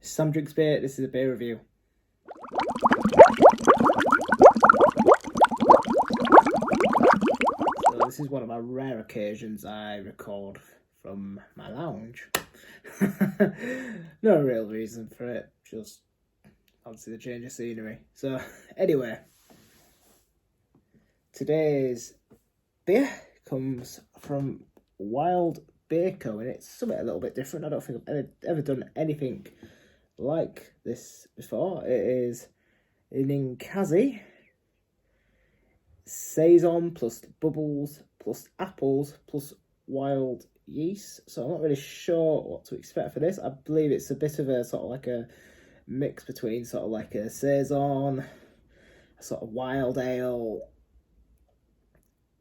Sam Drinks Beer, this is a beer review. So this is one of my rare occasions I record from my lounge. No real reason for it, just fancy the change of scenery. So anyway, today's beer comes from Wild Beer Co, and it's something a little bit different. I don't think I've ever done anything like this before. It is a Ninkasi Saison plus bubbles plus apples plus wild yeast. So I'm not really sure what to expect for this. I believe it's a bit of a sort of like a mix between sort of like a Saison, a sort of wild ale,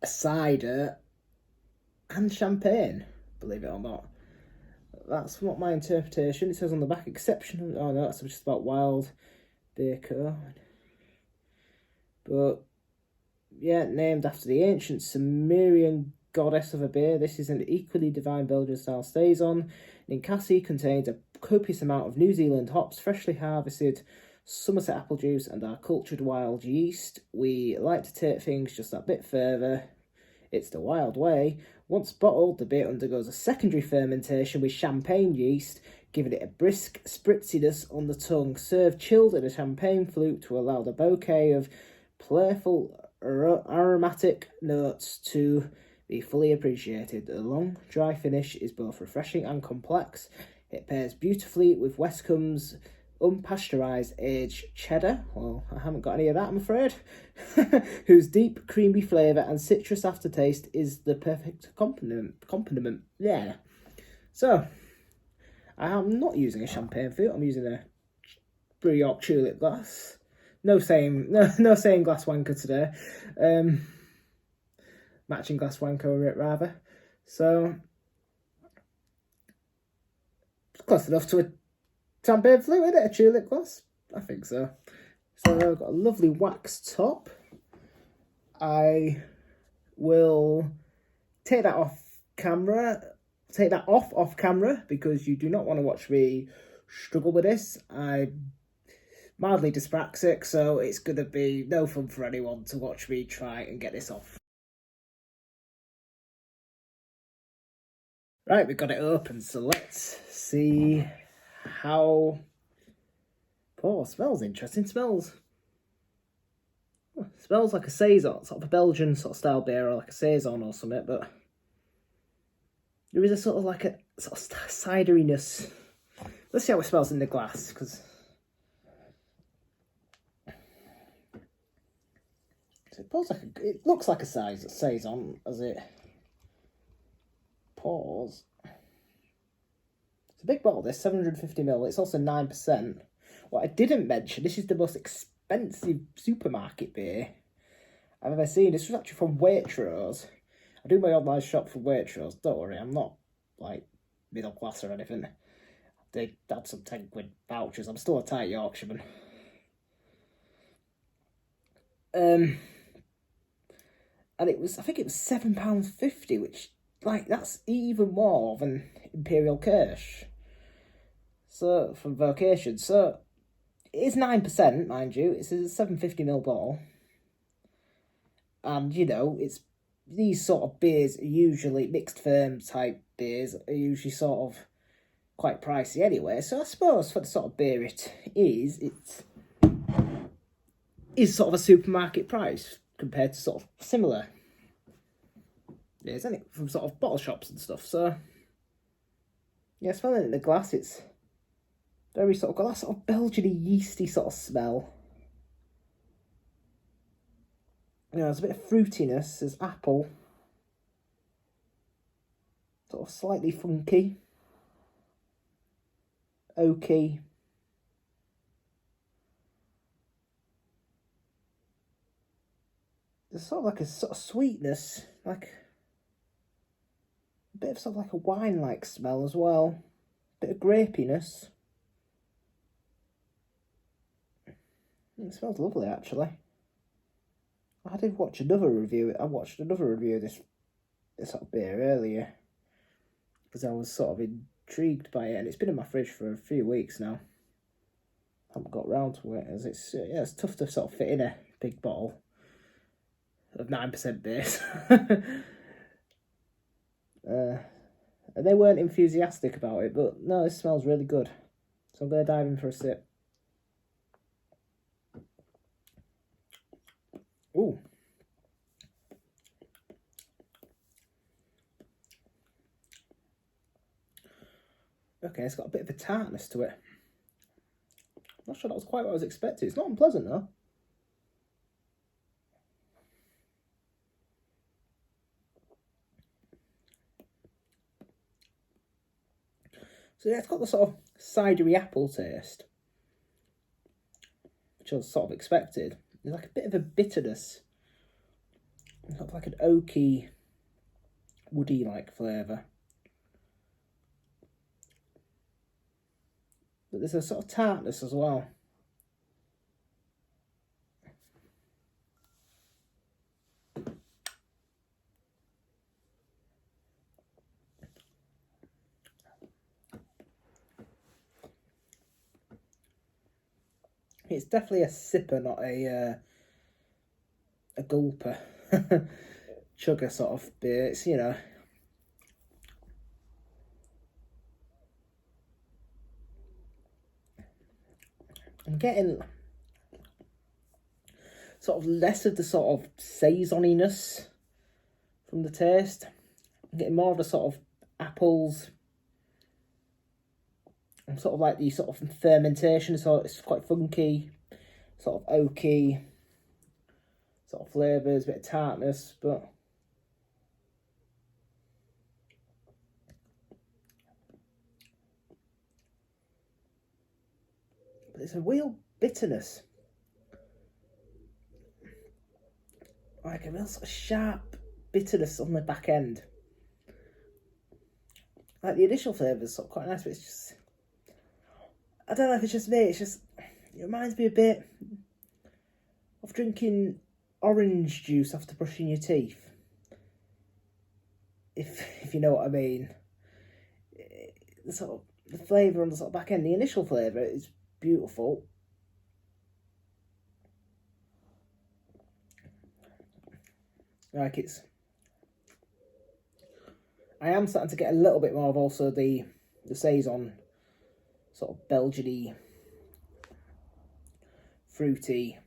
a cider, and champagne, believe it or not. That's what my interpretation. It says on the back, exception. Oh no, that's just about Wild Beer Co. But yeah, named after the ancient Sumerian goddess of a beer, this is an equally divine Belgian-style Saison. Ninkasi contains a copious amount of New Zealand hops, freshly harvested Somerset apple juice, and our cultured wild yeast. We like to take things just that bit further. It's the wild way. Once bottled, the beer undergoes a secondary fermentation with champagne yeast, giving it a brisk spritziness on the tongue, served chilled in a champagne flute to allow the bouquet of playful aromatic notes to be fully appreciated. The long, dry finish is both refreshing and complex. It pairs beautifully with Westcomb's unpasteurised aged cheddar. Well, I haven't got any of that, I'm afraid. Whose deep, creamy flavour and citrus aftertaste is the perfect accompaniment. Yeah. So, I am not using a champagne flute. I'm using a Brew York tulip glass. No saying glass wanker today. Matching glass wanker with it, rather. So, it's close enough to a champagne flute, isn't it? A tulip glass? I think so. So I've got a lovely wax top. I will take that off camera. Take that off camera, because you do not want to watch me struggle with this. I'm mildly dyspraxic, so it's going to be no fun for anyone to watch me try and get this off. Right, we've got it open, so let's see how... Oh, smells interesting. Smells like a Saison, sort of a Belgian sort of style beer, or like a Saison or something, but there is a sort of like a sort of cideriness. Let's see how it smells in the glass, because it looks like a Saison as it pours. It's a big bottle, this, 750ml. It's also 9%. What I didn't mention, this is the most expensive supermarket beer I've ever seen. This was actually from Waitrose. I do my online shop for Waitrose. Don't worry, I'm not like middle class or anything. They had some 10 quid vouchers. I'm still a tight Yorkshireman. And it was, I think it was £7.50, which, like, that's even more than Imperial Kirsch. So, from Vocation. So, it is 9%, mind you. It's a 750ml bottle. And, you know, it's these sort of beers are usually, mixed firm type beers, are usually sort of quite pricey anyway. So I suppose for the sort of beer it is sort of a supermarket price compared to sort of similar beers, isn't it? From sort of bottle shops and stuff. So, yeah, smelling it in the glass, it's very sort of got that sort of Belgian-y, yeasty sort of smell. You know, there's a bit of fruitiness, there's apple. Sort of slightly funky. Oaky. There's sort of like a sort of sweetness, like a bit of sort of like a wine-like smell as well. Bit of grapiness. It smells lovely, actually. I did watch another review. I watched another review of this sort of beer earlier, because I was sort of intrigued by it, and it's been in my fridge for a few weeks now. haven't got round to it, as it's it's tough to sort of fit in a big bottle of 9% base. And they weren't enthusiastic about it, but no, this smells really good. So I'm going to dive in for a sip. Ooh. Okay, it's got a bit of a tartness to it. I'm not sure that was quite what I was expecting. It's not unpleasant though. So yeah, it's got the sort of cidery apple taste, which I was sort of expected. There's like a bit of a bitterness. It's sort of like an oaky, woody-like flavour. But there's a sort of tartness as well. It's definitely a sipper, not a gulper. Chugger sort of beer. It's, you know, I'm getting sort of less of the sort of saisoniness from the taste. I'm getting more of the sort of apples. And sort of like the sort of fermentation, so it's quite funky, sort of oaky, sort of flavours, a bit of tartness, but it's a real bitterness. Like a real sort of sharp bitterness on the back end. Like the initial flavour's sort of quite nice, but it's just, I don't know if it's just me, it's just, it reminds me a bit of drinking orange juice after brushing your teeth. If you know what I mean. The sort of the flavour on the sort of back end, the initial flavour is beautiful. Like I am starting to get a little bit more of also the Saison sort of Belgian-y, fruity,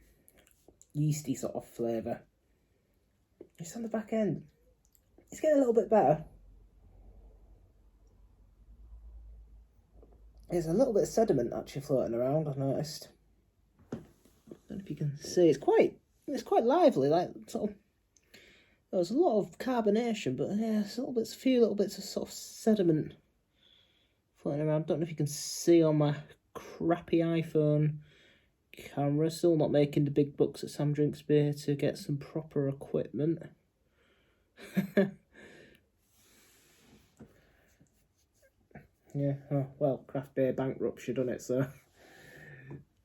yeasty sort of flavour. Just on the back end, it's getting a little bit better. There's a little bit of sediment actually floating around, I've noticed. I don't know if you can see, it's quite lively, like sort of, there's a lot of carbonation, but yeah, it's a few little bits of sort of sediment floating around. Don't know if you can see on my crappy iPhone camera. Still not making the big bucks at Sam Drinks Beer to get some proper equipment. Yeah, oh, well, craft beer bankruptcy done it, so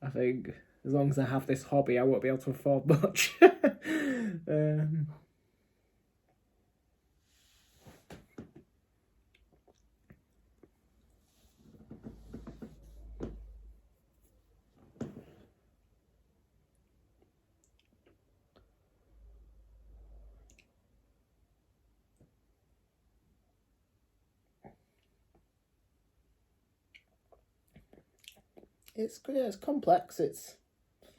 I think as long as I have this hobby, I won't be able to afford much. It's complex. It's a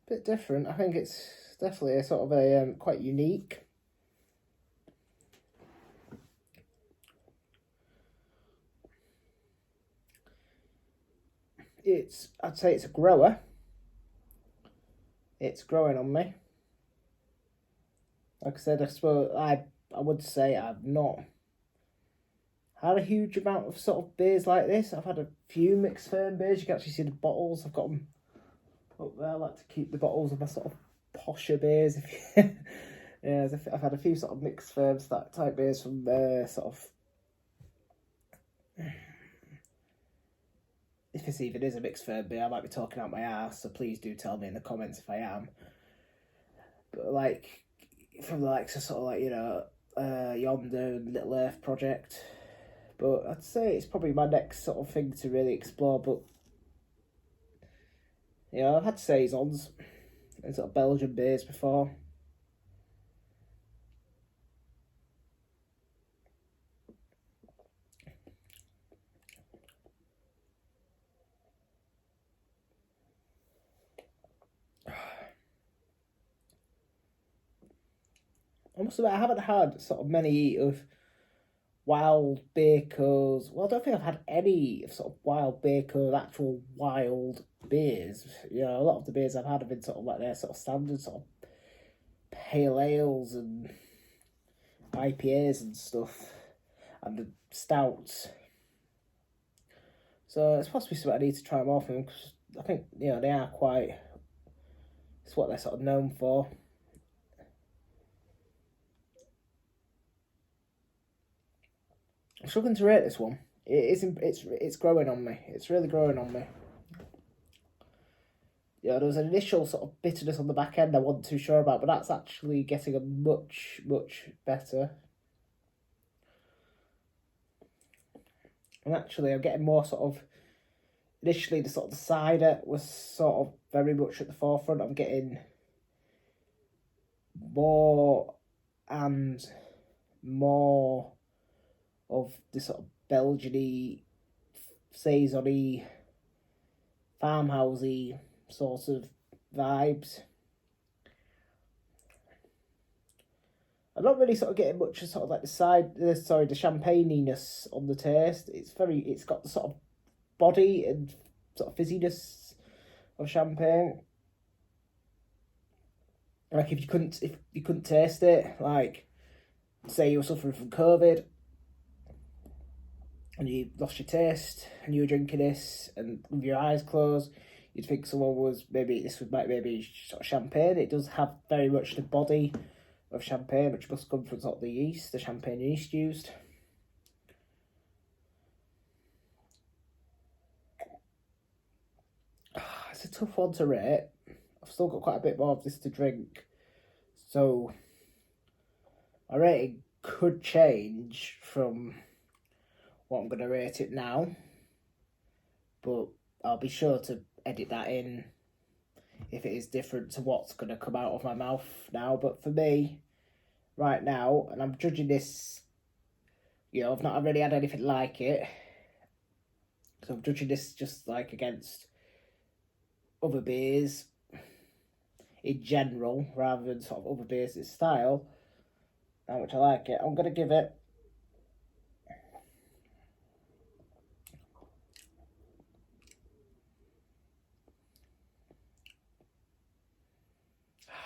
bit different. I think it's definitely a sort of a quite unique. I'd say it's a grower. It's growing on me. Like I said, I suppose I would say I've not had a huge amount of sort of beers like this. I've had a few mixed ferm beers. You can actually see the bottles. I've got them up there. I like to keep the bottles of my sort of posher beers. Yeah, I've had a few sort of mixed ferms, that type beers from sort of, if this even is a mixed ferm beer, I might be talking out my ass, so please do tell me in the comments if I am. But like, from the likes of sort of like, you know, Yonder and Little Earth Project. But I'd say it's probably my next sort of thing to really explore. But You know, I've had Saisons and sort of Belgian beers before. I must admit, I haven't had sort of many of wild Baco's. Well, I don't think I've had any sort of wild Baco's actual wild beers. You know, a lot of the beers I've had have been sort of like their sort of standard sort of pale ales and IPAs and stuff, and the stouts. So it's possibly something I need to try more from them, because I think, you know, they are quite. It's what they're sort of known for. I'm struggling to rate this one. It's growing on me. It's really growing on me. Yeah, there was an initial sort of bitterness on the back end I wasn't too sure about, but that's actually getting a much better. And actually, I'm getting more sort of. Initially, the sort of the cider was sort of very much at the forefront. I'm getting more and more of the sort of Belgian-y, Saison-y, farmhousey sort of vibes. I'm not really sort of getting much of sort of like the champagniness on the taste. It's got the sort of body and sort of fizziness of champagne. Like if you couldn't taste it, like say you were suffering from COVID and you lost your taste and you were drinking this and with your eyes closed, you'd think someone was maybe sort of champagne. It does have very much the body of champagne, which must come from sort of the yeast, the champagne yeast used. It's a tough one to rate. I've still got quite a bit more of this to drink, so my rating could change from what I'm going to rate it now, but I'll be sure to edit that in if it is different to what's going to come out of my mouth now. But for me, right now, and I'm judging this, you know, I've not really had anything like it, so I'm judging this just like against other beers in general, rather than sort of other beers in style, how much I like it. I'm going to give it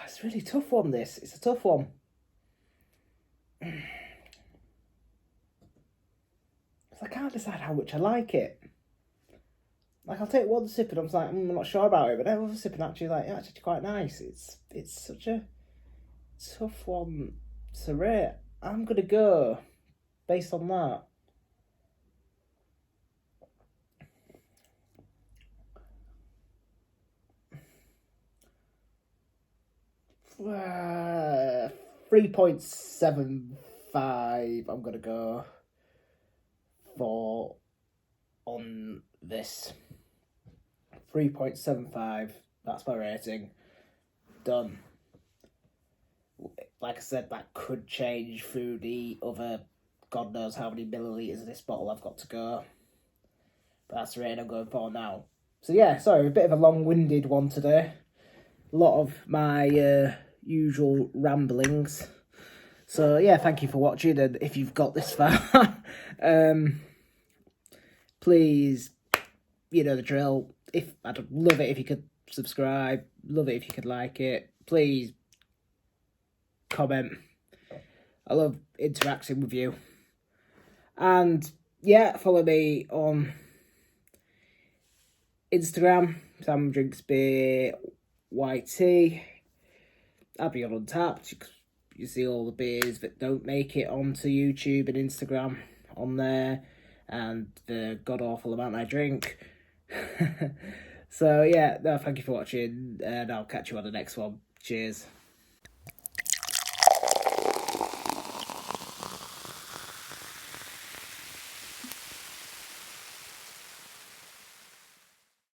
it's a really tough one, this. It's a tough one. I can't decide how much I like it. Like, I'll take one sip and I'm like, I'm not sure about it, but then another sip and actually like, yeah, actually quite nice. It's such a tough one to rate. I'm gonna go based on that. Uh, 3.75. I'm gonna go for on this. 3.75. That's my rating. Done. Like I said, that could change through the other God knows how many millilitres of this bottle I've got to go. But that's the rating I'm going for now. So yeah, sorry, a bit of a long-winded one today. A lot of my usual ramblings. So yeah, thank you for watching, and if you've got this far, please, you know the drill. I'd love it if you could subscribe, love it if you could like it. Please comment. I love interacting with you. And yeah, follow me on Instagram, Sam Drinks Beer YT. I'll be on Untapped. You see all the beers that don't make it onto YouTube and Instagram on there, and the god awful amount I drink. So yeah, no, thank you for watching, and I'll catch you on the next one. Cheers.